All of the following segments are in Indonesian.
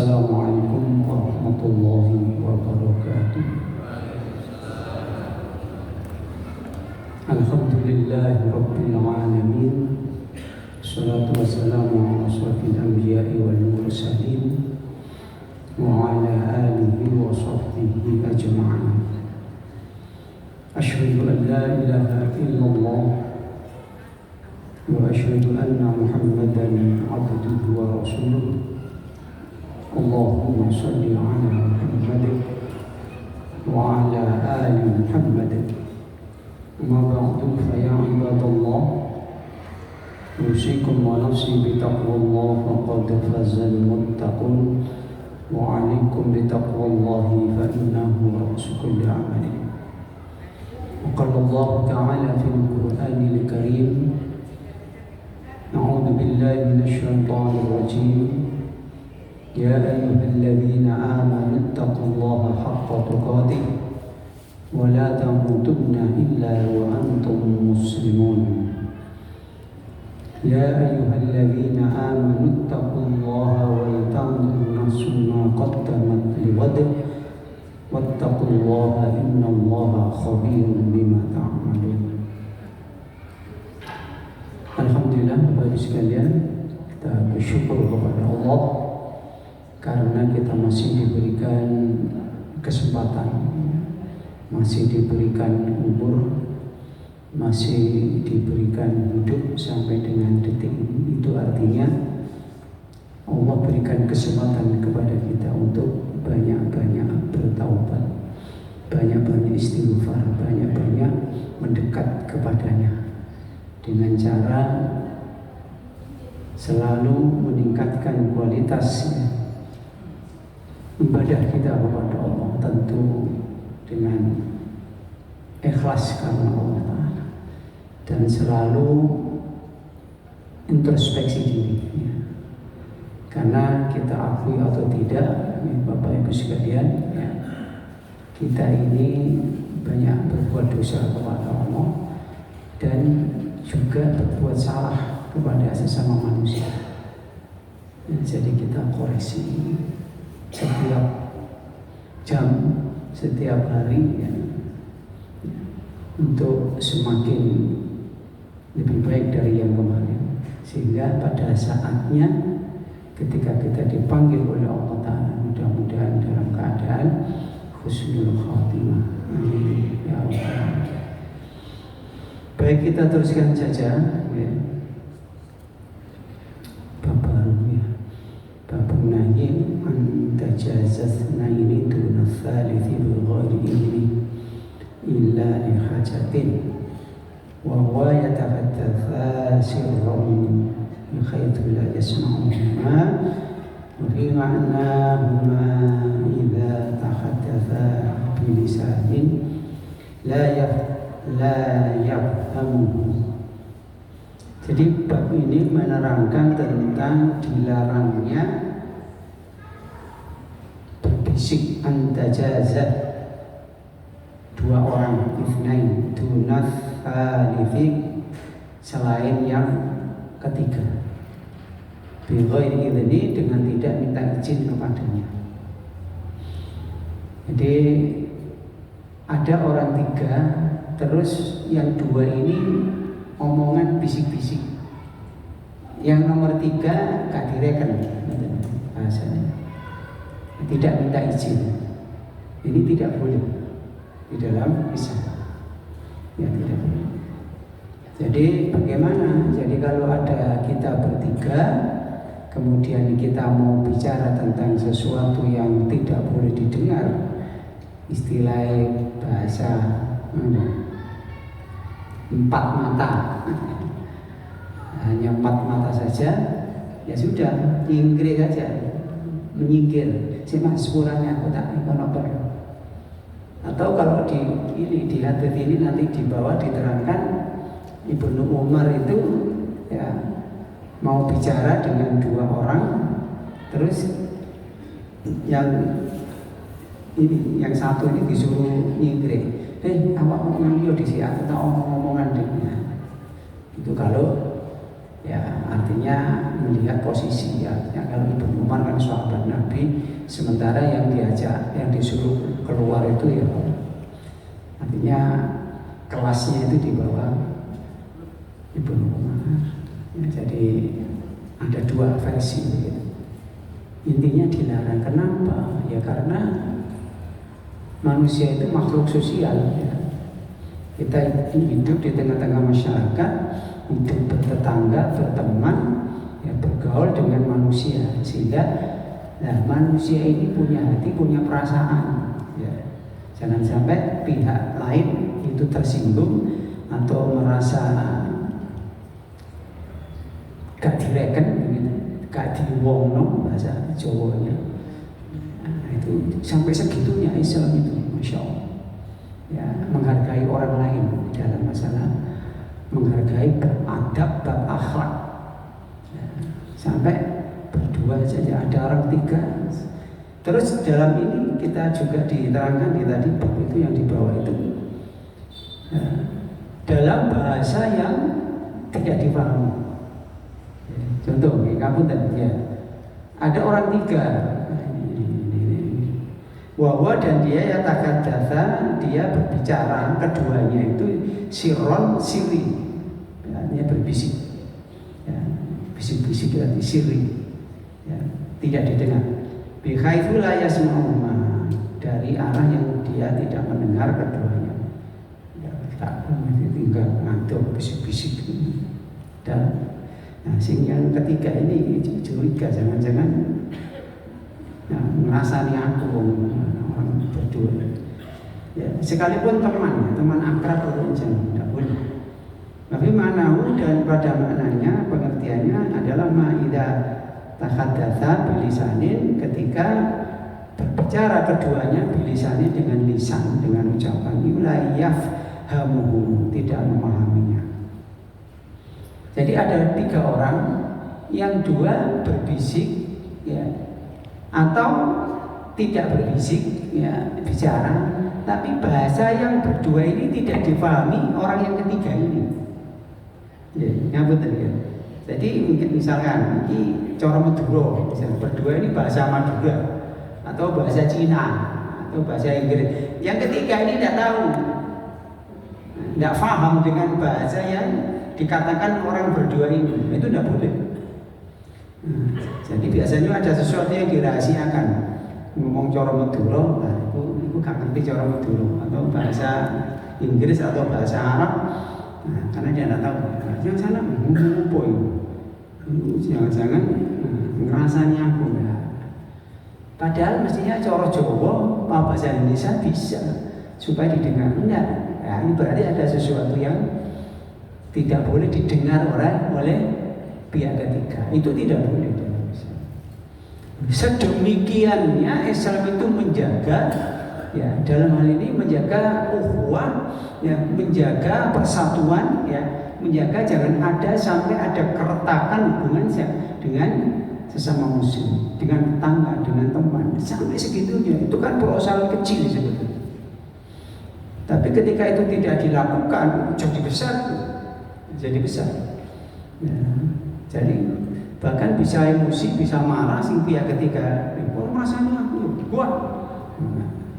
Assalamualaikum warahmatullahi wabarakatuh. Alhamdulillahi rabbil alamin. Assalatu wassalamu ala asyrafil anbiya'i wal mursalin wa ala alihi wa sahbihi ajma'in. Asyhadu an la ilaha illallah wa asyhadu anna Muhammadan abduhu wa rasuluh. Allahumma salli ala Muhammad wa ala ali Muhammad. Amma ba'du fa ya ibadallah, usikum wa nafsi bi taqwallah faqad fazal muttaqun wa 'alaikum bi taqwallahi fa innahu ra'su kulli 'amalin. Wa qala Allah ta'ala fil Qur'anil Karim, a'udzu billahi minasy syaithanir rajim. Ya ayyuhalladzina amanu taqullaha haqqa tuqatih wa la tamutunna illa wa antum muslimun. Ya ayyuhalladzina amanu taqullaha wal tanzur nafsun ma qaddamat lighad wattaqullaha innallaha khabirun bima ta'malun. Alhamdulillah, Bapak Ibu sekalian, kita bersyukur kepada Allah karena kita masih diberikan kesempatan, masih diberikan umur, masih diberikan hidup sampai dengan detik ini. Itu artinya Allah berikan kesempatan kepada kita untuk banyak-banyak bertaubat, banyak-banyak istighfar, banyak-banyak mendekat kepadanya dengan cara selalu meningkatkan kualitas ibadah kita kepada Allah, tentu dengan ikhlas karena Allah Ta'ala, dan selalu introspeksi diri ya. Karena kita akui atau tidak, Bapak Ibu sekalian ya, kita ini banyak berbuat dosa kepada Allah dan juga berbuat salah kepada sesama manusia ya, jadi kita koreksi setiap jam, setiap hari ya, untuk semakin lebih baik dari yang kemarin, sehingga pada saatnya ketika kita dipanggil oleh Allah Ta'ala, mudah-mudahan dalam keadaan husnul khatimah. Amin ya Allah. Baik, kita teruskan saja ya. Bab nahi an tajazaz naini duna thalithi bi ghairi idni illa li hajatin wa huwa yatafattatha sirran bi khaytu la yasma'uhuma wa fi ma'nahuma idza tahaddatha bi lisanin la yafhamuhu. Jadi bab ini menerangkan tentang dilarangnya berbisik antajazah dua orang, ifnain dunaf alifik, selain yang ketiga, bighairi idzni, dengan tidak minta izin kepadanya. Jadi ada orang tiga, terus yang dua ini omongan bisik-bisik, yang nomor tiga kadireken bahasanya, tidak minta izin. Ini tidak boleh di dalam Islam ya, tidak boleh. Jadi bagaimana? Jadi kalau ada kita bertiga, kemudian kita mau bicara tentang sesuatu yang tidak boleh didengar, istilah bahasa empat mata, hanya empat mata saja, ya sudah, nyingkir saja, menyingkir. Si mas kurangnya aku takikonoper. Atau kalau di hadits ini nanti di bawah diterangkan Ibnu Umar itu ya mau bicara dengan dua orang, terus yang satu ini disuruh nyingkir. Awak ngomong yo di sini, aku tak omong-omongan deh. Itu kalau ya artinya melihat posisi ya. Kalau Ibnu Umar kan sahabat Nabi, Sementara yang diajak, yang disuruh keluar itu ya artinya kelasnya itu di bawah Ibnu Umar. Ya, jadi ada dua versi begitu. Intinya dilarang. Kenapa? Ya karena manusia itu makhluk sosial. Ya. Kita hidup di tengah-tengah masyarakat, hidup bertetangga, berteman, ya, bergaul dengan manusia, sehingga manusia ini punya hati, punya perasaan. Ya. Jangan sampai pihak lain itu tersinggung atau merasa gak direken, gak diwongno bahasa Jawanya. Nah, itu sampai segitunya Islam itu, Masya Allah. Ya, menghargai orang lain dalam masalah menghargai beradab, berakhlak. Ya, sampai berdua saja ada orang tiga. Terus dalam ini kita juga diterangkan di tadi bab itu yang di bawah itu, ya, dalam bahasa yang tidak dipahami. Contoh, ngapunten ya. Ada orang tiga, wahwa dan dia ya takaddatsa, dia berbicara, keduanya itu sirron siri, ya, dia berbisik, ya, bisik-bisik berarti siri, ya, tidak didengar. Bihaitsu la yasma'uhuma, dari arah yang dia tidak mendengar keduanya. Ya, tak tinggal ngantuk bisik-bisik dan sing yang ketiga ini curiga, jangan-jangan ngerasani aku orang berdua. Ya, sekalipun teman akrab pun jangan, tidak boleh. Tapi manahu dan pada maknanya pengertiannya adalah ma'idha takhadatsa bilisanin, ketika berbicara keduanya bilisanin dengan lisan, dengan ucapan yulayaf hamuhu, tidak memahaminya. Jadi ada tiga orang, yang dua berbisik, ya, atau tidak berbisik, ya, bicara, tapi bahasa yang berdua ini tidak dipahami orang yang ketiga ini. Ya, nyambut tadi ya. Jadi mungkin misalkan ini cara Madura, misalnya berdua ini bahasa Madura atau bahasa Cina atau bahasa Inggris. Yang ketiga ini tidak tahu, tidak paham dengan bahasa yang dikatakan orang berdua ini, itu tidak boleh. Jadi biasanya ada sesuatu yang dirahasiakan, ngomong cara Madura, nah, itu gak ngerti cara Madura atau bahasa Inggris atau bahasa Arab, nah, karena dia tidak tahu. Yang sana ngomong apa itu? Jangan-jangan ngerasanya aku ya. Padahal mestinya cara Jawa, bahasa Indonesia bisa supaya didengar. Enggak, nah, ini berarti ada sesuatu yang tidak boleh didengar oleh pihak ketiga. Itu tidak boleh. Sedemikiannya Islam itu menjaga, ya, dalam hal ini menjaga ukhuwah, ya, menjaga persatuan, ya, menjaga jangan ada sampai ada keretakan hubungan dengan sesama muslim, dengan tetangga, dengan teman, sampai segitunya. Itu kan persoalan kecil sebetulnya. Tapi ketika itu tidak dilakukan, jadi besar. Ya, jadi bahkan bisa emosi, bisa marah, sing pihak ketiga, rasanya aku gua,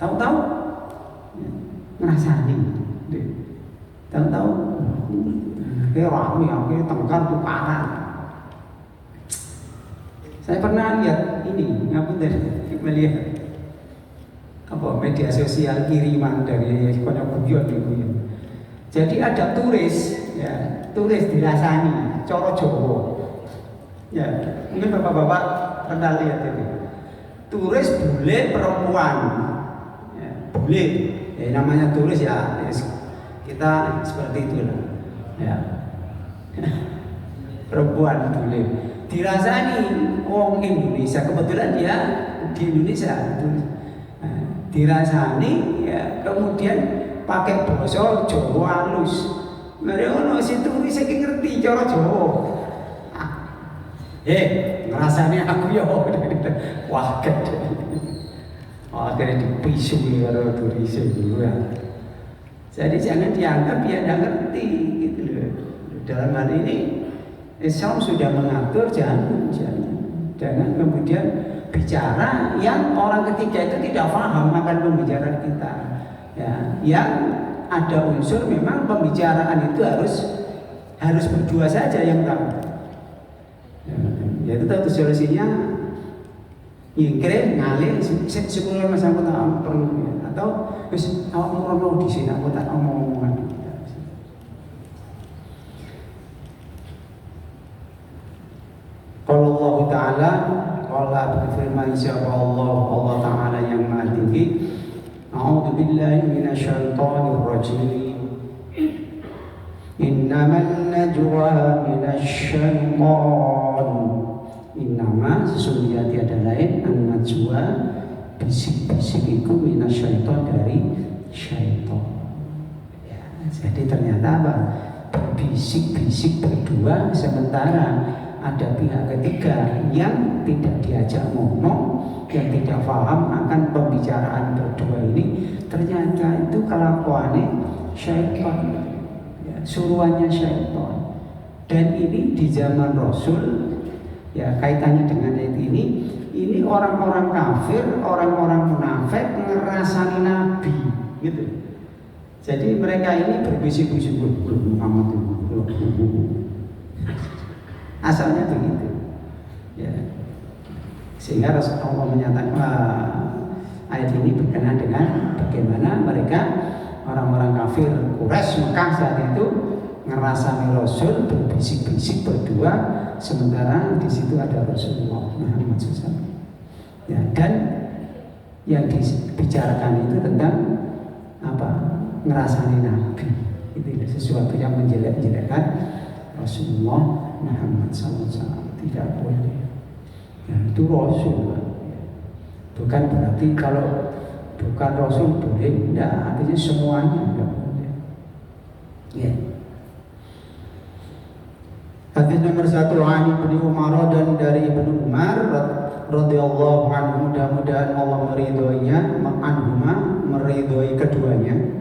tahu-tahu ngerasani, tahu-tahu kayak rame, kayak tengkar tuh parah. Saya pernah lihat ini, ngapunten, melihat apa media sosial kiriman dari banyak guyon itu. Jadi ada turis, ya, tulis dirasani coro Jawa. Ya, mungkin bapak-bapak pernah lihat itu. Tulis bule perempuan, ya, bule, ya, namanya tulis ya, kita seperti itulah, ya. Perempuan bule dirasani orang Indonesia, kebetulan dia di Indonesia, nah, dirasani, ya, kemudian pakai bahasa Jawa halus. Mereka ono si turis iki ngerti cara Jawa. Ngerasane aku ya wah gede. Akhirnya dipisui karo turis itu ya. Jadi jangan dianggap dia tidak ngerti gitu loh. Dalam hal ini Islam sudah mengatur, jangan kemudian bicara yang orang ketiga itu tidak paham akan pembicaraan kita. Ya, yang ada unsur memang pembicaraan itu harus berdua saja yang tahu. Ya itu tahu solusinya nyingkir ngalih sepuluh mas aku tak perlu ya. Atau wis awakmu rono di sini aku tak omong-omongan. Kalau Allah Ta'ala Allah berfirman siapa Allah Ta'ala yang maha tinggi. A'udzu billahi minasyaitonir rajim. Innaman najwa minasyaiton. Innama sesungguhnya tiada lain an-najwa bisik-bisik itu minasyaiton dari syaiton. Ya, jadi ternyata apa? Bisik-bisik berdua sementara ada pihak ketiga yang tidak diajak ngomong, yang tidak paham akan pembicaraan berdua ini. Ternyata itu kelakuannya syaitan, ya, suruhannya syaitan. Dan ini di zaman Rasul, ya kaitannya dengan ayat ini orang-orang kafir, orang-orang munafik ngerasani Nabi, gitu. Jadi mereka ini berbisik-bisik Muhammad itu. Asalnya begitu, ya. Sehingga Rasulullah menyatakan ayat ini berkenaan dengan bagaimana mereka orang-orang kafir Quraisy Mekah saat itu ngerasani Rasul berbisik-bisik berdua, sementara di situ ada Rasulullah Muhammad SAW. Ya, dan yang dibicarakan itu tentang apa? Ngerasani Nabi. Itu sesuatu yang menjelek-jelekkan Rasulullah Muhammad SAW. Tidak boleh. Ya, itu Rasul. Bukan berarti kalau bukan Rasul boleh. Tidak, artinya semuanya tidak boleh. Ya. Hadis nomor 1 an Ibnu Umar, dan dari Ibnu Umar radhiyallahu anhu, mudah-mudahan Allah meridhoinya, meridhoi keduanya.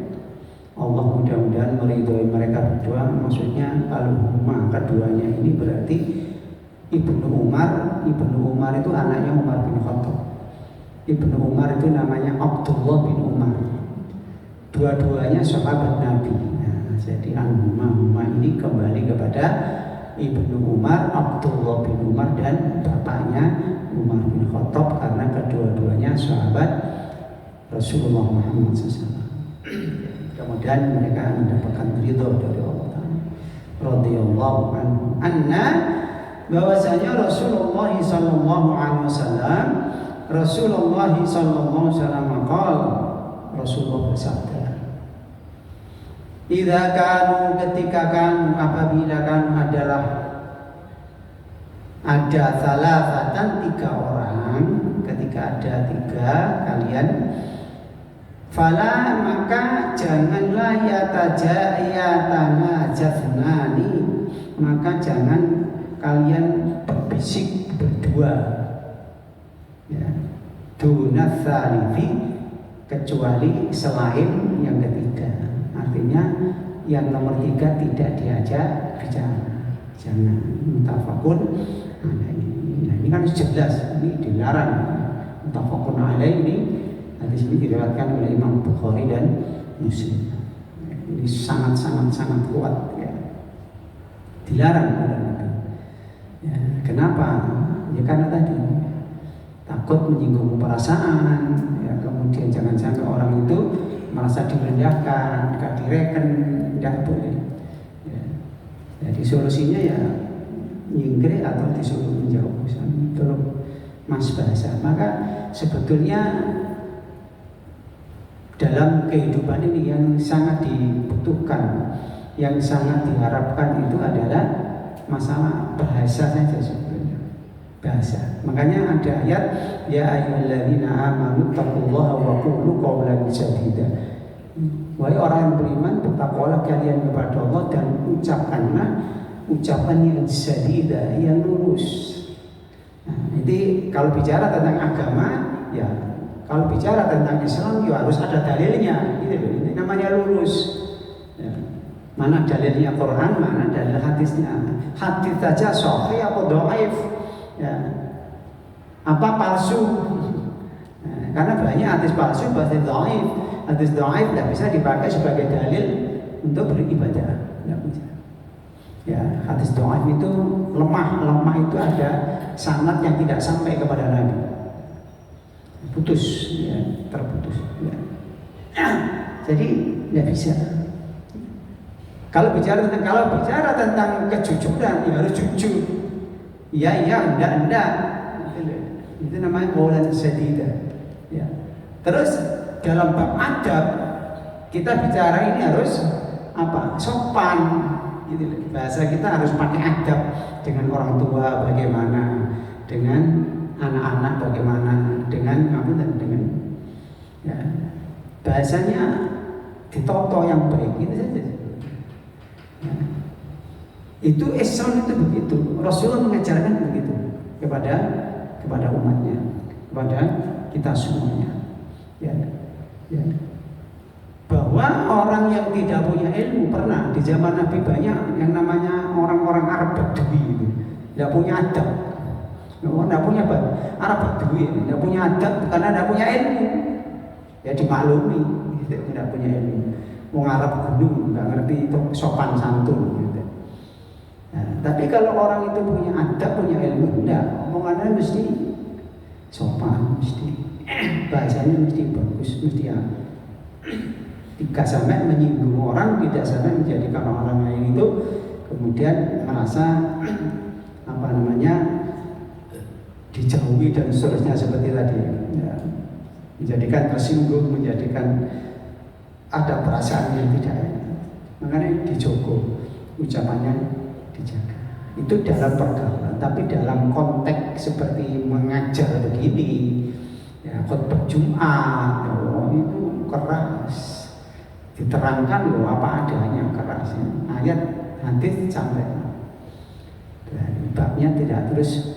Allah mudah-mudahan meridhoi mereka berdua. Maksudnya al-huma, keduanya ini berarti Ibnu Umar itu anaknya Umar bin Khattab. Ibnu Umar itu namanya Abdullah bin Umar. Dua-duanya sahabat Nabi. Nah, jadi al-huma ini kembali kepada Ibnu Umar, Abdullah bin Umar, dan bapaknya Umar bin Khattab, karena kedua-duanya sahabat Rasulullah Muhammad SAW. Kemudian mereka mendapatkan ridho dari Allah Ta'ala. Radhiyallahu anhu anna, bahwasanya Rasulullah sallallahu alaihi wasallam Rasulullah bersabda, idza kanu, ketika kanu, apabila kanu adalah ada salasatan, 3 orang, ketika ada 3 kalian, fala, maka janganlah yatanajasnani, maka jangan kalian berbisik berdua, ya, dunats tsalifi, kecuali selain yang ketiga. Artinya yang nomor 3 tidak diajak bicara, jangan mutafakun alaih. Nah, ini kan jelas, ini dilarang. Mutafakun alaih ini hadis ini diriwayatkan oleh Imam Bukhari dan Muslim. Ini sangat kuat, ya. Dilarang oleh Nabi. Ya, kenapa? Ya karena tadi takut menyinggung perasaan, ya, kemudian jangan sampai orang itu merasa direndahkan, gak direken, tidak boleh. Ya. Jadi solusinya ya nyingkir atau disuruh menjauh. Tolong mas bahasa. Maka sebetulnya dalam kehidupan ini yang sangat dibutuhkan, yang sangat diharapkan itu adalah masalah bahasa saja sebetulnya. Bahasa. Makanya ada ayat, ya ayyuhalladzina amanu taqullaha wa qulu qawlan sadida. Wahai orang yang beriman, bertakwalah kalian kepada Allah dan ucapkanlah ucapan yang sadida, yang lurus. Nah, jadi kalau bicara tentang agama, ya kalau bicara tentang Islam, ya harus ada dalilnya. Ini namanya lurus. Ya. Mana dalilnya Quran, mana dalil hadisnya. Hadis saja sahih atau dhaif. Ya. apa palsu. Nah, karena banyak hadis palsu, hadis dhaif tidak bisa dipakai sebagai dalil untuk beribadah, tidak bisa. Ya, hadis dhaif itu lemah itu ada sanad yang tidak sampai kepada Nabi, putus, ya, terputus. Ya. Jadi tidak bisa. Kalau bicara tentang kejujuran, ya harus jujur. Iya, enggak. Itu namanya qaulan sadida. Ya. Terus dalam bab adab kita bicara ini harus apa? Sopan. Gitu. Bahasa kita harus pakai adab dengan orang tua bagaimana, dengan anak-anak bagaimana, dengan ya. Bahasanya ditoto yang baik itu saja. Ya. Itu Islam itu begitu. Rasulullah mengajarkan begitu kepada umatnya, kepada kita semuanya. Ya. Bahwa orang yang tidak punya ilmu, pernah di zaman Nabi banyak yang namanya orang-orang Arab Badui itu, tidak punya adab. Tidak punya apa? Arab Badui tidak punya adab karena tidak punya ilmu. Ya dimaklumi, tidak punya ilmu. Wong Arab gunung, nggak ngerti itu sopan santun. Gitu. Nah, tapi kalau orang itu punya adab, punya ilmu, enggak, omongannya mesti sopan, mesti bahasanya mesti bagus, mesti tidak sampai menyinggung orang, tidak sampai menjadikan orang lain itu kemudian merasa dijauhi dan seterusnya seperti tadi. Ya, menjadikan tersinggung, menjadikan ada perasaan yang tidak enak. Makanya dijogo, ucapannya dijaga. Itu dalam pergaulan, tapi dalam konteks seperti mengajar begini, ya, khutbah Jumat, itu keras. Diterangkan apa adanya, keras. Ayat hadis sampai. Dan babnya tidak terus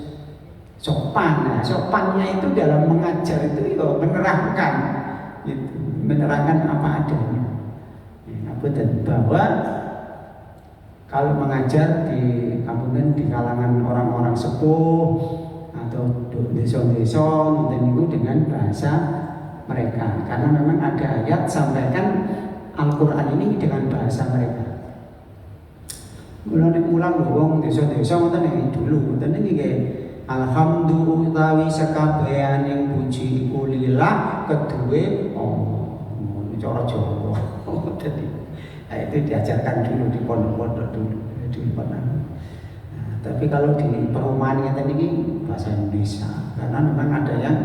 sopan. Nah, sopannya itu dalam mengajar itu menerangkan apa adanya. Dan bahwa kalau mengajar di kalangan orang-orang sepuh atau desa-desa itu dengan bahasa mereka, karena memang ada ayat sampaikan Al-Quran ini dengan bahasa mereka. Mulai mulang wong desa-desa ngoten dulu, ngoten iki nggih. Alhamdulillah sekabehan yang puji iku lillah kedue cara Jawa. Jadi itu diajarkan dulu di pondok-pondok dulu di pondok. Nah, tapi kalau di perumahan ngeten iki bahasa Indonesia, karena memang ada yang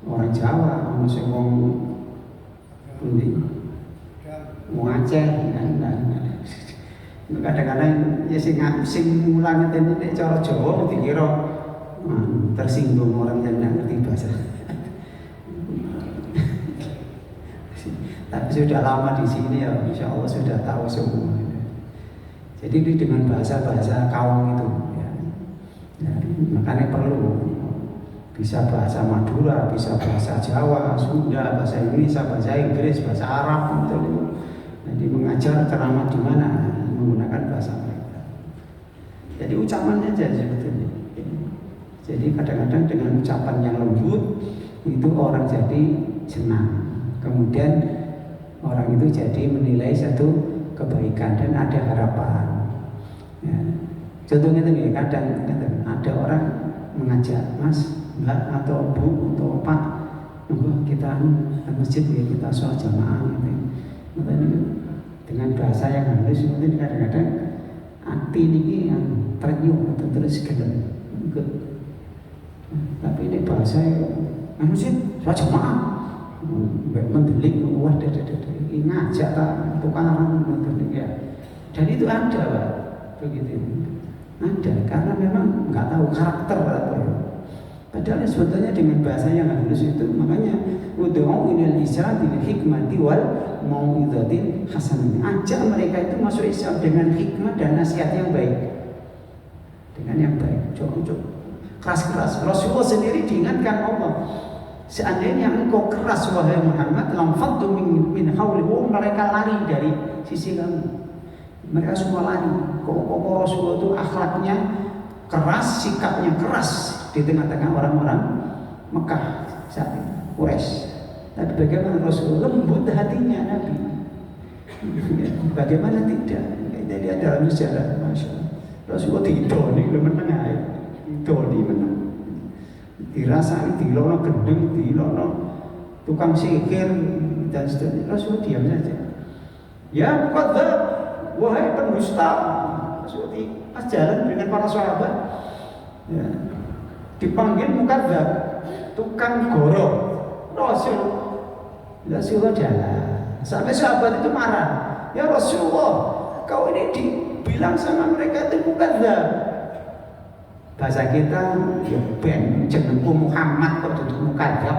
orang Jawa, orang sing wong Aceh kan. Kadang-kadang ya sing mulang ngeten iki cara Jawa dikira tersinggung orang yang tidak ngerti bahasa. Tapi sudah lama di sini ya, insya Allah sudah tahu semua. Jadi ini dengan bahasa-bahasa kaum itu, ya. Makanya perlu bisa bahasa Madura, bisa bahasa Jawa, Sunda, bahasa Indonesia, bahasa Inggris, bahasa Arab, gitu. Jadi mengajar ceramah di mana menggunakan bahasa mereka. Jadi ucapannya aja sebetulnya. Jadi kadang-kadang dengan ucapan yang lembut itu orang jadi senang. Kemudian orang itu jadi menilai satu kebaikan dan ada harapan. Ya. Contohnya itu kadang ada orang mengajak Mas, Mbak atau Bu atau Pak, kita ke masjid ya, kita sholat jamaah gitu. Dengan bahasa yang halus mungkin kadang-kadang hati ini yang ternyuh atau terus gelem. Tapi ini bahasa yang sih sholat jamaah. Mendelik, wah ngajak tak tukaran ya. Dan itu ada Pak, begitu. Ada, karena memang nggak tahu karakter apa ya. Padahal sebetulnya dengan bahasa yang halus itu, makanya ud'u ilal Islam bil hikmati wal mau'izatil hasanah. Ajak mereka itu masuk Islam dengan hikmah dan nasihat yang baik. Dengan yang baik, cukup keras-keras. Rasulullah sendiri diingatkan Allah, seandainya engkau keras wahai Muhammad, lamfaddu min hawlihi, mereka lari dari sisi kamu. Mereka semua lari. Kok Rasulullah itu akhlaknya keras, sikapnya keras. di tengah-tengah orang-orang Mekah saat itu, Quraisy. Tapi bagaimana Rasul lembut hatinya Nabi? Bagaimana tidak? Jadi ada dalam sejarah, Masya Allah. Rasulullah didoni, menang aja. Didoni menang. Dirasai, dilono gendeng, dilono tukang sihir dan seterusnya. Rasulullah diam saja. Ya mukadzab, wahai pendusta. Rasulullah pas jalan dengan para sahabat, ya, dipanggil mukadzab, tukang gorok. Rasulullah jalan. Sampai sahabat itu marah. Ya Rasulullah, kau ini dibilang sama mereka itu mukadzab. Bahasa kita, ya ben jenengku Muhammad kok duduk mukadzab.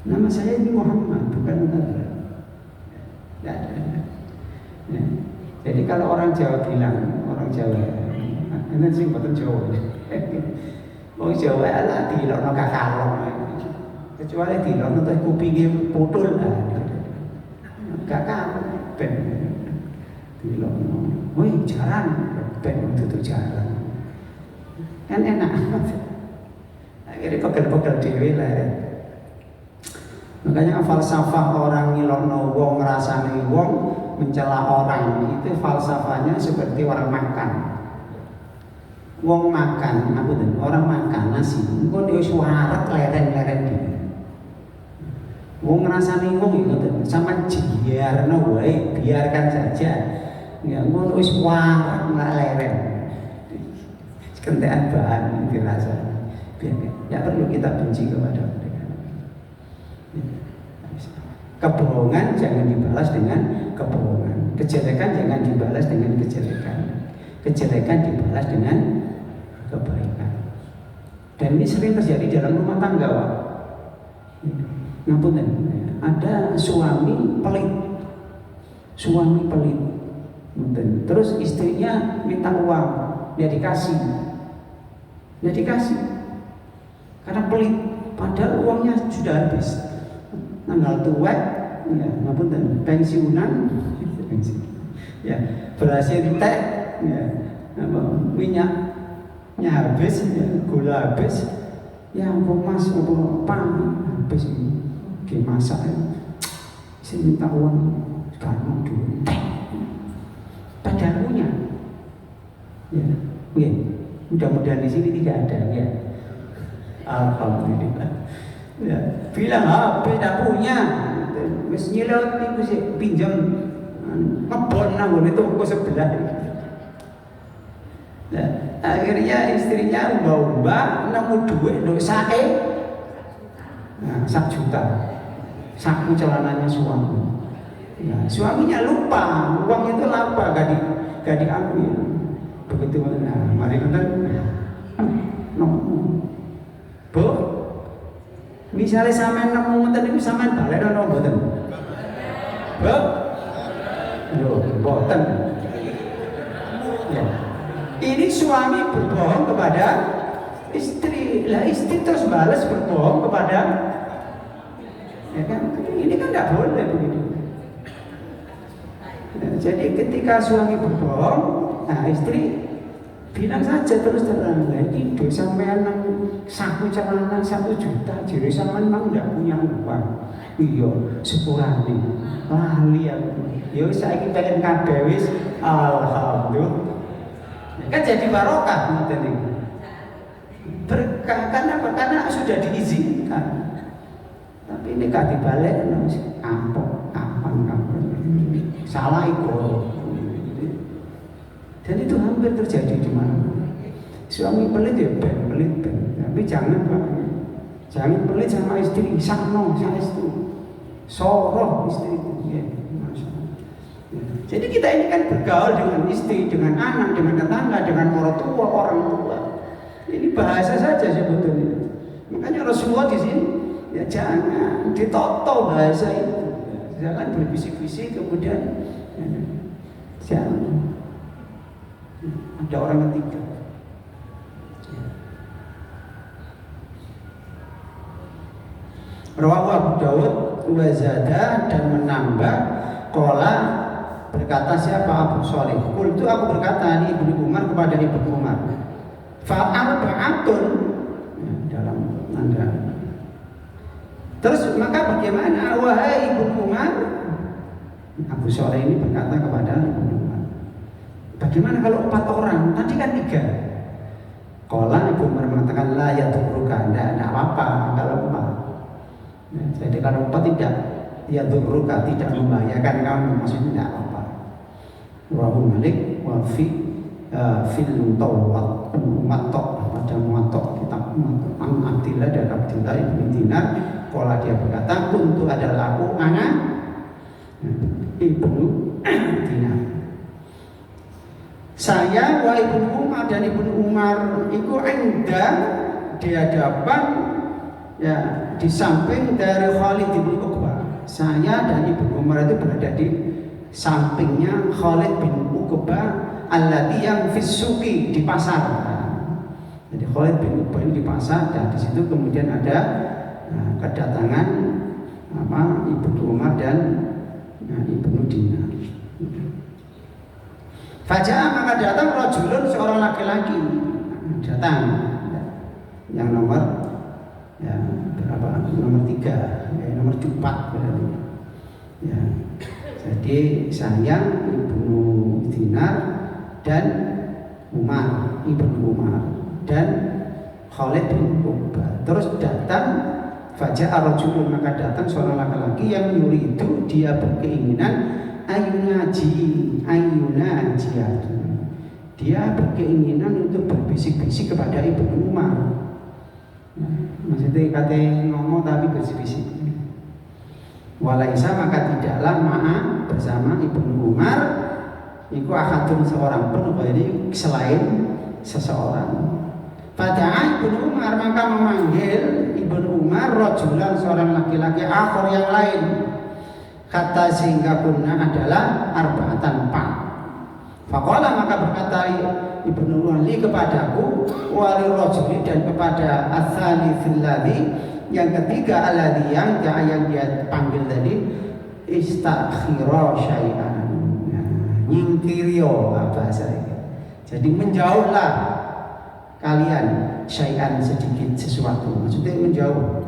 Nama saya ini Muhammad, bukan mukadzab. Ya. Jadi kalau orang Jawa bilang, orang Jawa, ini sih bukan Jawa. Orang Jawa lah dilokno kakalong. Kecuali dilokno terus kupinge putul lah. Kakak ben dilokno. Woi jarang ben itu jarang. Kan enak. Akhirnya pegel-pegel dhewe lah. Makanya falsafah orang ngilokno wong ngrasani wong mencela orang itu falsafahnya seperti orang makan. Wong makan, orang makan nasi, engko dia suara leren-leren di. Wong ngrasani wong itu sama biarno wae, biarkan saja. Ya ngono wis warak leren. Kentekan bahan dirasa. Ya perlu kita benci kepada mereka. Kebohongan jangan dibalas dengan kebohongan. Kejelekan jangan dibalas dengan kejelekan. Kejelekan dibalas dengan kebaikan. Dan ini sering terjadi dalam rumah tangga, Pak. Ngapunten, ada suami pelit. Suami pelit. Terus istrinya minta uang, dia dikasih. Dia dikasih. Karena pelit, padahal uangnya sudah habis. Tanggal tua, ya, ngapunten, pensiunan, ya, berhasil teh, ya, minyaknya habis, ya, gula habis, ya ampun mas, ampun pan habis ini, masak, saya minta uang, sekarang dulu, padahal punya, ya, mudah-mudahan di sini tidak ada, ya, alhamdulillah. Ya, bilang HP tidak punya, wis nyelot itu sih pinjam ngebon nang itu toko sebelah. Nah, akhirnya istrinya umba-umba nemu duit nduk sae. Nah, 1 juta. Saku celananya suami. Ya, suaminya lupa, uang itu apa gak diambil. Begitu nah, mari kita Bu, misalnya sampean nemu ngoten niku sampean balekno mboten? Bu? Yo, mboten. Ya. Ini suami berbohong kepada istri. Lah istri terus balas berbohong kepada, ya kan? Ini kan tidak boleh begitu. Nah, jadi ketika suami berbohong, nah istri bilang saja terus terang, ini do sampean nang saku celana 1 juta, jadi sampean memang tidak punya uang. Iya, sepurane. Lali aku. Ya wis saiki pengen kabeh wis, alhamdulillah. Kan jadi barokah ngoten niku. Berkah karena apa? Karena sudah diizinkan. Tapi ini gak dibalik, kapok, kapan. Salah itu. Dan itu hampir terjadi di mana. Suami pelit ya pelit. Tapi jangan Pak. Jangan pelit sama istri, sakno sama istri. Soroh istri itu. Ya, jadi kita ini kan bergaul dengan istri, dengan anak, dengan tetangga, dengan orang tua. Ini bahasa saja sebetulnya. Makanya Rasulullah di sini ya jangan ditoto bahasa itu. Jangan berbisik-bisik kemudian jangan. Ada orang ketiga. Rawahu Abu Dawud wa zada dan menambah qala berkata siapa Abu Shalih. Qultu aku berkata ini Ibnu Umar kepada Ibnu Umar. Fa'arba'atun dalam nanda. Terus maka bagaimana wahai Ibnu Umar? Abu Shalih ini berkata kepada Ibnu Umar, bagaimana kalau 4 orang? Tadi kan 3. Qala Ibnu Umar mengatakan la yadurruka, tidak apa-apa kalau 4. Jadi kalau 4 tidak yadurruka, tidak membahayakan kamu, maksudnya tidak apa-apa. Rawahu Malik wa fil muwatta pada muwatta kitab An Abdillah dan Abdillah ibn Dinar. Qala dia berkata, kuntu adalah aku anak Ibnu Dinar. Saya wa Ibnu Umar dan Ibnu Umar itu anda di hadapan, ya, di samping dari Khalid bin Uqbah. Saya dan Ibnu Umar itu berada di sampingnya Khalid bin Uqbah alladzi yang fisuki, di pasar. Jadi Khalid bin Uqbah ini di pasar, dan di situ kemudian ada kedatangan Ibnu Umar dan Ibnu Dinar. Fajaa, maka datang rajulun, seorang laki-laki datang, yang nomor berapa? Nomor 3, nomor 4 berarti. Ya. Jadi saya Ibnu Dinar dan Ibnu Umar dan Khalid bin Uqbah. Terus datang faja'a rajulun, maka datang seorang laki-laki yang yuridu, dia berkeinginan ayunajiyatun. Dia berkeinginan untuk berbisik-bisik kepada Ibnu Umar. Maksudnya kata ngomong tapi berbisik-bisik. Walaisa, maka tidaklah ma'a bersama Ibnu Umar iku ahadun, seorang pun, jadi selain seseorang. Fada'a Ibnu Umar, maka memanggil Ibnu Umar rajulan, seorang laki-laki akhir yang lain. Kata sehingga kunna adalah arba'atan 4. Faqala, maka berkata Ibnu Umar li kepadaku, wali rajuli, dan kepada ats-tsalitsal ladzi, yang ketiga alladzi, yang dia panggil tadi, istakhira syai'an, nyingkirio bahasa ini. Jadi menjauhlah kalian syai'an, sedikit sesuatu, maksudnya menjauh,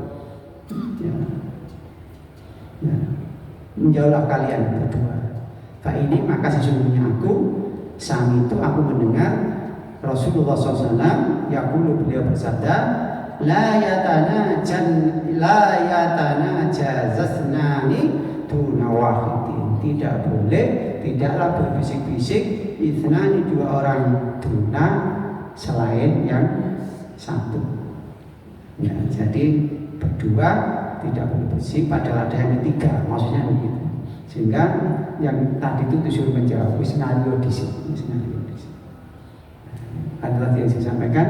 ya. Ya. Menjauhlah kalian berdua. Fa ini, maka sesungguhnya sami itu aku mendengar Rasulullah SAW yaqulu, beliau bersabda, la yatanajazasnani duna wahidin, tidak boleh, tidaklah berbisik-bisik ithnani, 2 orang, duna, selain yang 1. Ya, jadi berdua tidak boleh bersih, padahal ada yang ketiga, maksudnya begitu. Sehingga yang tadi itu disuruh menjauh, skenario di sini. Kan tadi yang saya sampaikan,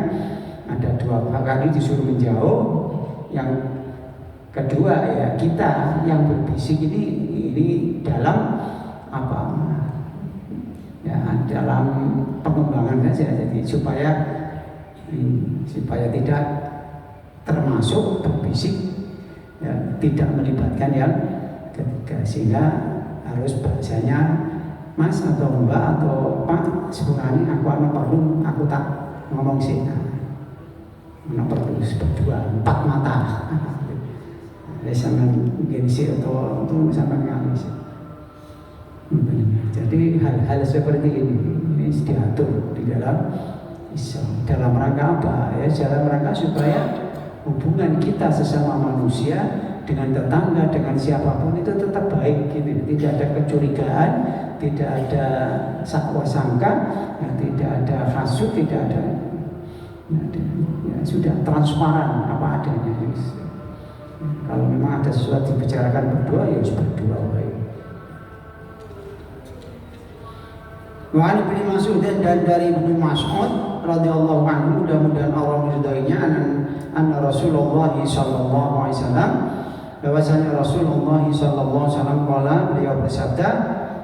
ada 2 kali disuruh menjauh. Yang kedua, ya, kita yang berbisik ini dalam apa? Ya, dalam pengembangan saja, jadi supaya tidak termasuk berbisik, ya, tidak melibatkan yang ketiga, sehingga harus bahasanya Mas atau Mbak atau Pak, sekurangnya aku tak ngomong sih, perlu berdua 4 mata, sama gengsi atau sama ngalis. Jadi hal-hal seperti ini diatur di dalam Islam. Dalam rangka apa? Ya, dalam rangka supaya hubungan kita sesama manusia dengan tetangga, dengan siapapun itu tetap baik, gitu. Tidak ada kecurigaan, tidak ada sakwa sangka, ya, tidak ada hasud, tidak ada, ya, sudah transparan apa adanya. Ya. Kalau memang ada sesuatu dibicarakan berdua, ya harus berdua baik. Wa an Ibnu Mas'ud, dan dari Ibnu Mas'ud radhiyallahu anhu, mudah-mudahan Allah meridainya, anna Rasulullah sallallahu alaihi wasallam, bahwasanya Rasulullah sallallahu alaihi wasallam qala, beliau bersabda,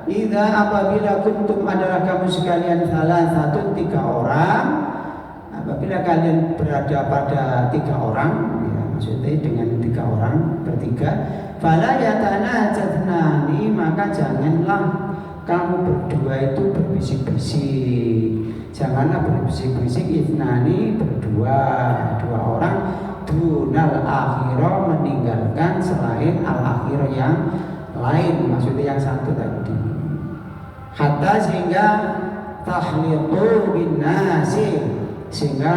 idza apabila kuntum, adalah kamu sekalian, salah satu 3 orang, apabila kalian berada pada 3 orang, ya, maksudnya dengan 3 orang, bertiga, fala yatanajatnani, maka janganlah kamu berdua itu berbisik-bisik, Janganlah berbisik-bisik itnani berdua, dua orang, dunal akhirah meninggalkan selain al akhirah yang lain, maksudnya yang satu tadi. Hatta sehingga tahliqu bin nasi, sehingga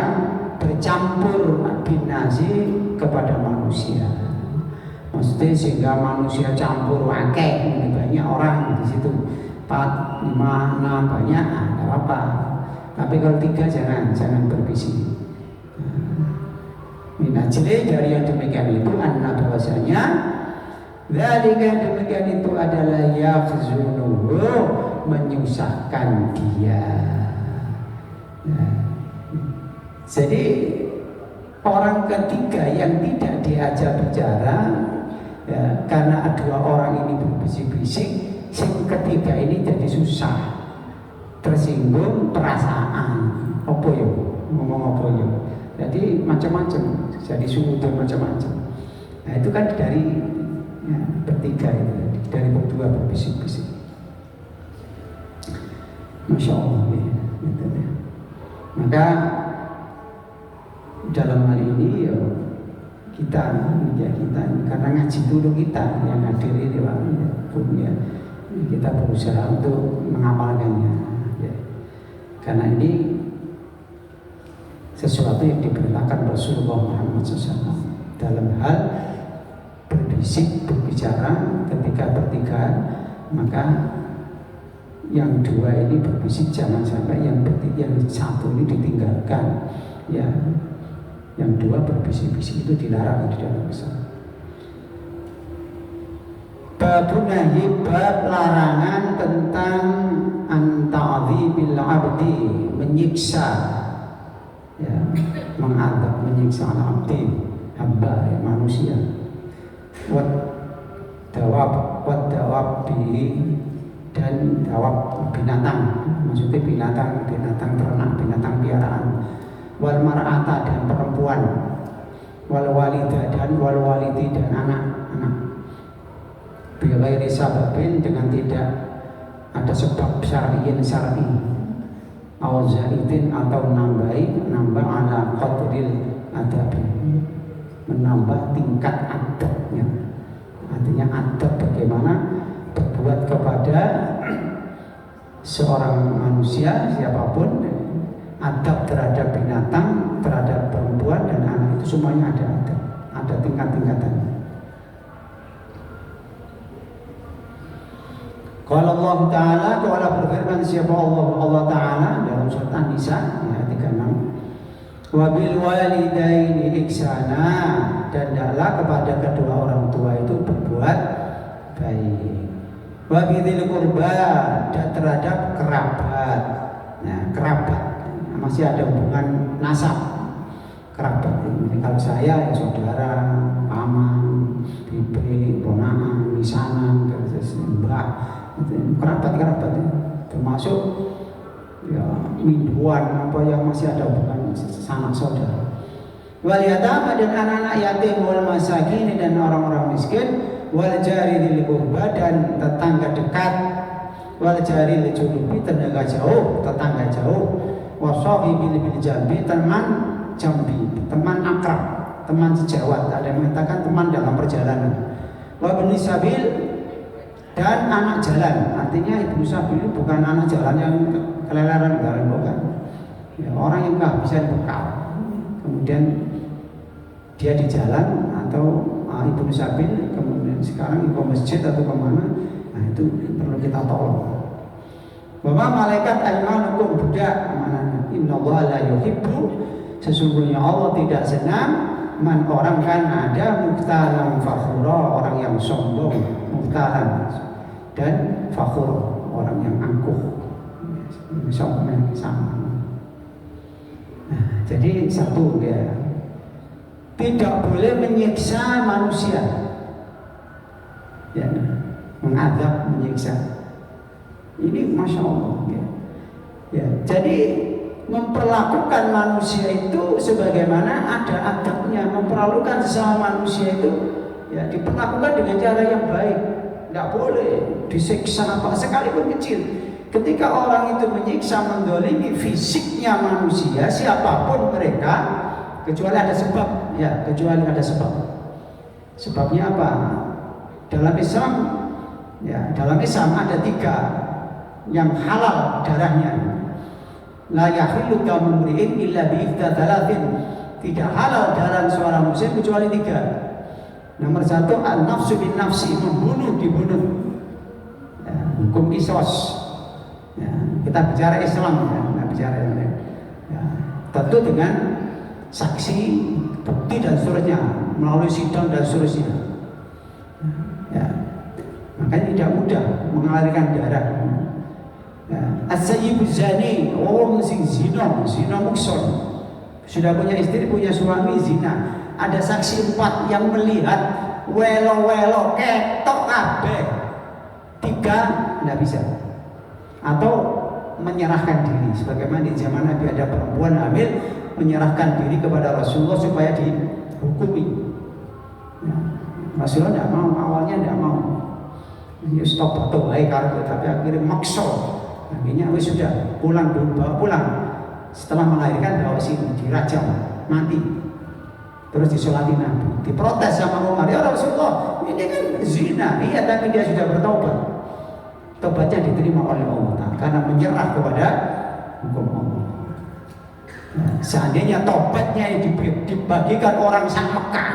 bercampur bin nasi kepada manusia. Maksudnya sehingga manusia campur wakil, banyak orang di situ, 4, 5, 6 banyak, nggak apa-apa. Tapi kalau 3 jangan berbisik. Minajli dari yang demikian itu anna bahwasanya dzalika demikian itu adalah yakhzunuhu menyusahkan dia. Jadi orang ketiga yang tidak diajak bicara ya, karena dua orang ini berbisik-bisik, si ketiga ini jadi susah, tersinggung perasaan. Apa yo? Ngomong apa yo? Jadi macam-macam, jadi suudon macam-macam. Nah itu kan dari ya, bertiga itu, dari berdua berbisik-bisik. Masya Allah ya, gitu ya. Maka dalam hal ini ya, kita karena ngaji dulu kita yang hadir ini Pak, ya, kita berusaha untuk mengamalkannya ya. Karena ini sesuatu yang diperintahkan Rasulullah Muhammad SAW dalam hal berbisik, berbicara ketika bertigaan, maka yang dua ini berbisik jangan sampai yang satu ini ditinggalkan ya. Yang dua berbisik-bisik itu dilarang di dalam Islam. Babun nahyi, bab larangan tentang an-ta'dhibil abdi, menyiksa ya, mengadab, menyiksa abdi, hamba ya, manusia. Wat dawab bihi, dan dawab binatang, maksudnya binatang ternak, binatang piaraan. Wal mar'ata dan perempuan, wal walidah dan wal walidi dan anak-anak. Bighairi sababin, dengan tidak ada sebab syar'i, aw zaidin, atau nambah ala qadril adabi, menambah tingkat adabnya. Artinya adab bagaimana berbuat kepada seorang manusia siapapun, adab terhadap binatang, terhadap perempuan dan anak, itu semuanya ada adab, ada tingkat-tingkatannya. Kalau Allah Ta'ala, kalau berfirman siapa Allah Ta'ala dalam surat An-Nisa ayat 36, wabil walidaini ihsana, dan hendaklah kepada kedua orang tua itu berbuat baik. Wabidzil qurba, dan terhadap kerabat. Nah, kerabat masih ada hubungan nasab, kerabat. Kalau saya ya saudara, paman, bibi, ponakan, misanan, mbah, kerabat ya. Termasuk ya minduan apa yang masih ada hubungan sanak saudara. Wal yatama, dan anak-anak yatim, wal masakin, dan orang-orang miskin, wal jari dzil qurba, dan tetangga dekat, wal jari dzil junubi, tetangga jauh, wasahibil bil jambi, teman jambi, teman akrab, teman sejawat. Ada yang mengatakan teman dalam perjalanan. Wa ibnu sabil, dan anak jalan. Artinya ibnu sabil itu bukan anak jalan yang kelelaran, bukan. Ya, orang yang kehabisan bekal, kemudian dia di jalan, atau ibnu sabil, kemudian sekarang ke masjid atau kemana, nah itu perlu kita tolong. Bahwa malaikat aimanukum, budak amanahnya. Innallaha la yuhibbu, sesungguhnya Allah tidak senang man, orang kan ada mukhtalan fakhura, orang yang sombong, mukhtalan, dan fakhur, orang yang angkuh, sombong sama. Nah, jadi satu ya, tidak boleh menyiksa manusia ya, mengadab, menyiksa. Ini Masya Allah ya. Ya, jadi memperlakukan manusia itu sebagaimana ada adabnya. Memperlakukan sesama manusia itu ya diperlakukan dengan cara yang baik. Tidak boleh disiksa apa sekalipun kecil. Ketika orang itu menyiksa, mendolimi fisiknya manusia, siapapun mereka, kecuali ada sebab, ya, kecuali ada sebab. Sebabnya apa? Dalam Islam, ya, dalam Islam ada 3 yang halal darahnya. La yahillu damu mri'in illa bi ihda thalathin. Tidak halal darah seorang muslim kecuali 3. Nomor 1, an-nafsu bin nafsi, membunuh dibunuh. Ya, hukum qisas. Ya, kita bicara Islam, ya, kita bicara ya. Tentu dengan saksi, bukti dan seterusnya, melalui sidang dan seterusnya. Ya, makanya tidak mudah mengalirkan darah. Ya, as-sayyibu zani, orang sing zina, zina mukson, sudah punya istri, punya suami, zina. Ada saksi 4 yang melihat, welo-welo ketok kabeh, 3 tidak bisa. Atau menyerahkan diri, sebagaimana di zaman Nabi ada perempuan hamil menyerahkan diri kepada Rasulullah supaya dihukumi. Ya, Rasulullah tidak mau, awalnya tidak mau. Ya stop atau baik karena, tapi akhirnya maksa. Akhirnya sudah pulang dulu, bawa pulang. Setelah melahirkan bawa sini, dirajam, mati. Terus disolati Nabi, diprotes sama Umar, ya Rasulullah, ini kan zina. Iya, tapi dia sudah bertobat. Tobatnya diterima oleh Allah karena menyerah kepada hukum Allah. Nah, seandainya tobatnya dibagikan orang sang Mekah,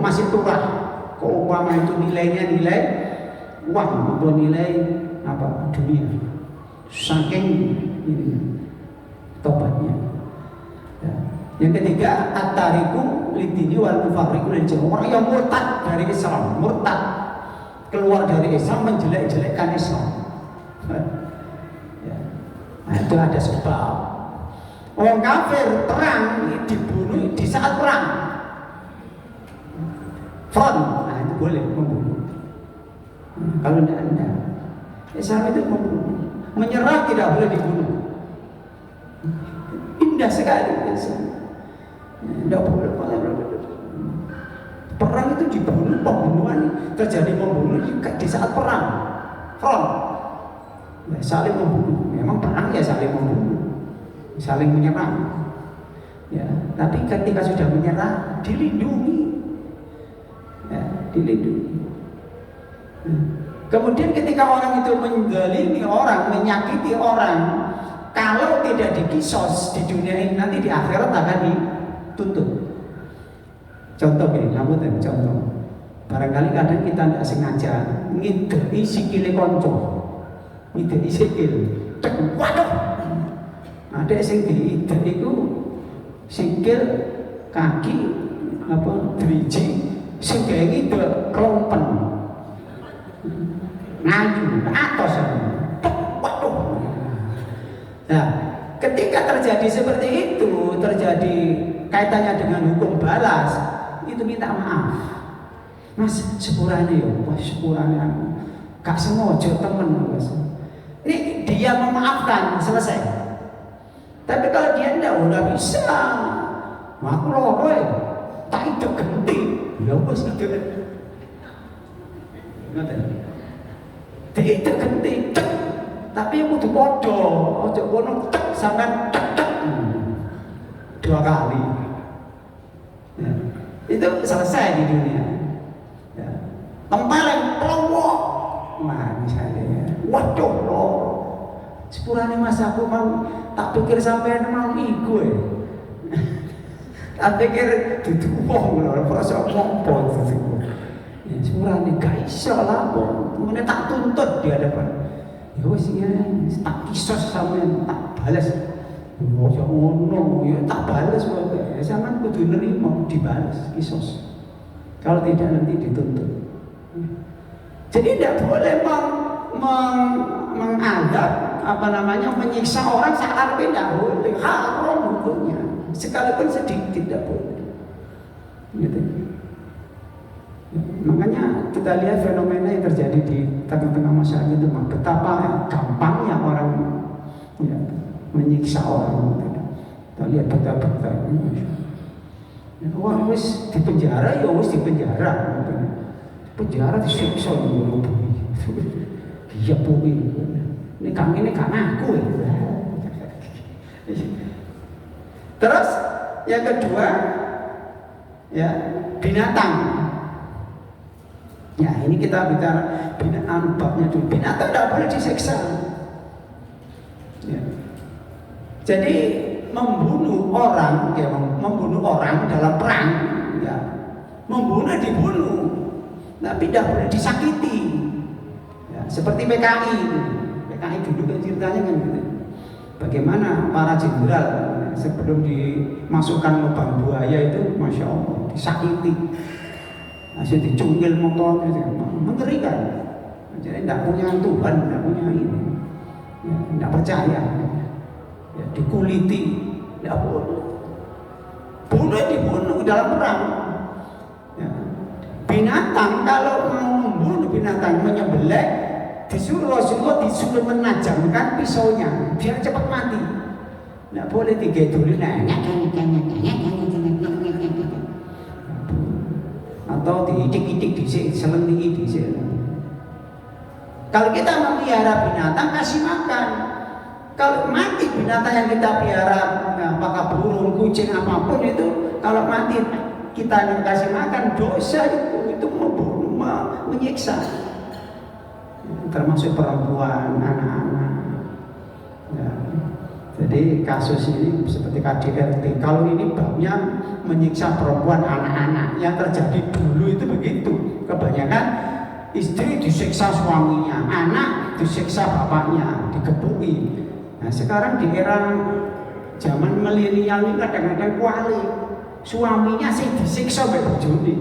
masih turah. Kok umpama itu nilainya nilai uang atau nilai apa dunia, saking ini tobatnya. Ya. Yang ketiga, at-tariku lidini wal mufarriqu lil jamaah, orang yang murtad dari Islam, murtad keluar dari Islam, menjelek-jelekkan Islam. Ya. Nah, itu ada sebab. Orang kafir perang dibunuh di saat perang, front, nah itu boleh membunuh. Kalau tidak, Islam itu membunuh, menyerah tidak boleh dibunuh. Indah sekali Islam. Tidak boleh. Perang itu dibunuh, pembunuhan terjadi membunuh juga di saat perang, front, ya, saling membunuh. Memang perang ya saling membunuh, saling menyerang. Ya, tapi ketika sudah menyerah, dilindungi, ya, dilindungi. Kemudian ketika orang itu menzalimi orang, menyakiti orang, kalau tidak dikisos di dunia ini, nanti di akhirat akan dituntut. Contoh ini, contoh. Barangkali kadang kita tidak sengaja ngidei sikile konco, ngidei sikil, waduh. Ada sing diidei itu sikil, kaki, apa, driji, sing gawe ngidei krompen, ngayu, atos, waduh. Nah, ketika terjadi seperti itu, terjadi kaitannya dengan hukum balas, itu minta maaf, Mas, sepurane ya, wah sepurane aku gak sengaja temen, Mas. Ini dia memaafkan, selesai. Tapi kalau dia enggak bisa, aku loh, tak itu genti, ya wes itu. Itu genti, tapi yang kudu podo, ojo kono sampai dua kali. Ya, itu selesai di dunia. Ya. Tempeleng pelowok, nah misalnya, waduh loh, sepurane Mas aku mau, tak pikir sampean mau iku ya. Tak pikir dituwong loh, proses ngompol itu. Ya, sepurane gak iso lah, kemudian tak tuntut di hadapan. Ya wis ya, tak kisos sampean, tak balas. Oh ya ngono, ya tak balas wae. Sampeyan kudu nerima dibalas kisos. Kalau tidak nanti dituntut. Jadi tidak boleh mengadab menyiksa orang saat tidak boleh, haram hukumnya. Sekalipun sedikit tidak boleh. Gitu. Makanya kita lihat fenomena yang terjadi di tengah-tengah masyarakat itu, betapa gampangnya orang ya, menyiksa orang. Kita lihat berita-berita ini. Wah, wis di penjara ya wis di penjara. Penjara disiksa dulu. Iya bumi. Ini kami ini gak ngaku ya. Terus yang kedua ya binatang. Ya ini kita bicara binatang babnya dulu. Binatang tidak boleh disiksa. Ya. Jadi membunuh orang, ya membunuh orang dalam perang, ya membunuh dibunuh, tapi tidak boleh disakiti. Ya, seperti PKI, PKI dulu kan ceritanya kan gitu. Bagaimana para jenderal sebelum dimasukkan lubang buaya itu, masya Allah, disakiti, masih dicungkil motornya, mengerikan. Jadi tidak punya Tuhan, tidak punya ini, ya, tidak percaya, ya, dikuliti, tidak boleh. Bunuh dibunuh dalam perang. Ya. Binatang kalau mau membunuh binatang menyembelih, disuruh Rasulullah disuruh menajamkan pisaunya biar cepat mati. Tidak boleh digedulin atau diidik-idik diselendiki disik. Kalau kita memelihara binatang kasih makan. Kalau mati binatang yang kita pelihara, apakah burung, kucing, apapun itu, kalau mati kita yang kasih makan, dosa itu membunuh, menyiksa. Termasuk perempuan, anak-anak. Ya. Jadi kasus ini seperti KDRT. Kalau ini babnya menyiksa perempuan, anak-anak. Yang terjadi dulu itu begitu. Kebanyakan istri disiksa suaminya, anak disiksa bapaknya, digebuki. Nah sekarang di era zaman milenial ini kadang-kadang kuali suaminya sih disiksa oleh bojone.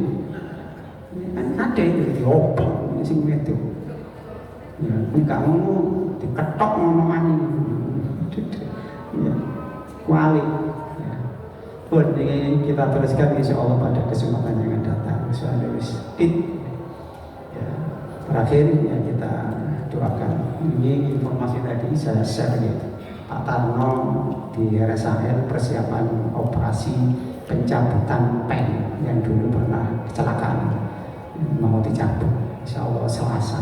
Kan ada itu diobong sing itu. Ya, ini kamu diketok ngomongan ya, kuali. Ya. Pun ini kita teruskan insya Allah pada kesempatan yang akan datang. Ya. Terakhir ya kita doakan. Ini informasi tadi saya share gitu. Pak Tarno di RSAL persiapan operasi pencabutan pen yang dulu pernah kecelakaan mau dicabut. Insya Allah Selasa.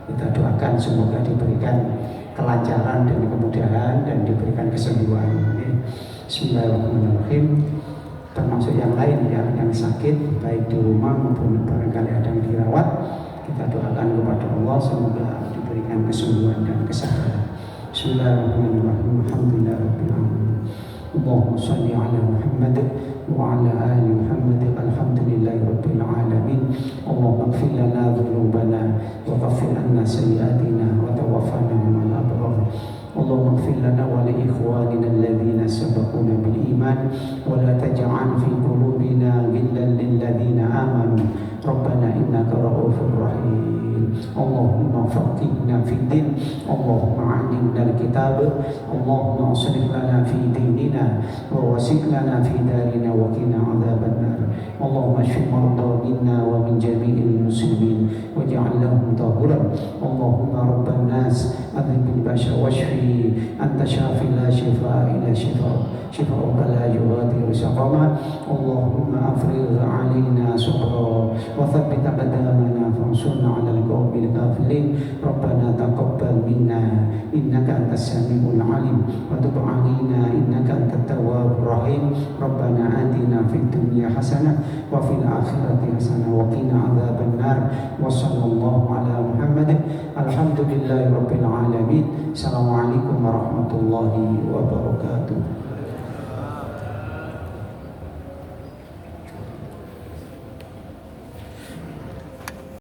Kita doakan semoga diberikan kelancaran dan kemudahan dan diberikan kesembuhan. Bismillahirrahmanirrahim. Termasuk yang lain yang sakit baik di rumah maupun barangkali ada yang dirawat, kita doakan kepada Allah semoga diberikan kesembuhan dan kesabaran. Bismillahirrahmanirrahim. Alhamdulillahirabbil alamin. Allahumma shalli ala Muhammad wa ala ali Muhammad. Alhamdulillahirabbil alamin. Allahumma ighfir lana dhunubana wa ghaffir anna sayyi'atina wa tawaffana ma'al abrar. Allahumma ighfir lana wa li ikhwanina alladhina sabaquna bil iman wa la taj'al fi qulubina ghillan lil ladzina amanu. Rabbana innaka ra'ufur rahim. Allahumma faqihna fid din. Allahumma 'allimna al-kitab. Allahumma aslih lana fi dinina wa wasi' lana fi darina wa qina 'adzaban nar. Allahumma shfi marda minna wa min jami'il muslimin waj'al lahum tahuran. Allahumma rabban nas adhibil ba'sa washfi anta shafi la shifaa illa shifauka la yughadiru saqama. Allahumma afrigh 'alaina sabra wa thabbit aqdamana fansurna 'alal qawmil kafirin. Rabbana taqabbal minna innaka antas samiul alim wa tub 'alaina innaka antat tawwabur rahim. Rabbana atina fid dunya hasanah wa fil akhirati hasanah wa qina adzaban nar. Wa sallallahu ala Muhammad. Alhamdulillahirabbil alamin. Assalamualaikum warahmatullahi wabarakatuh.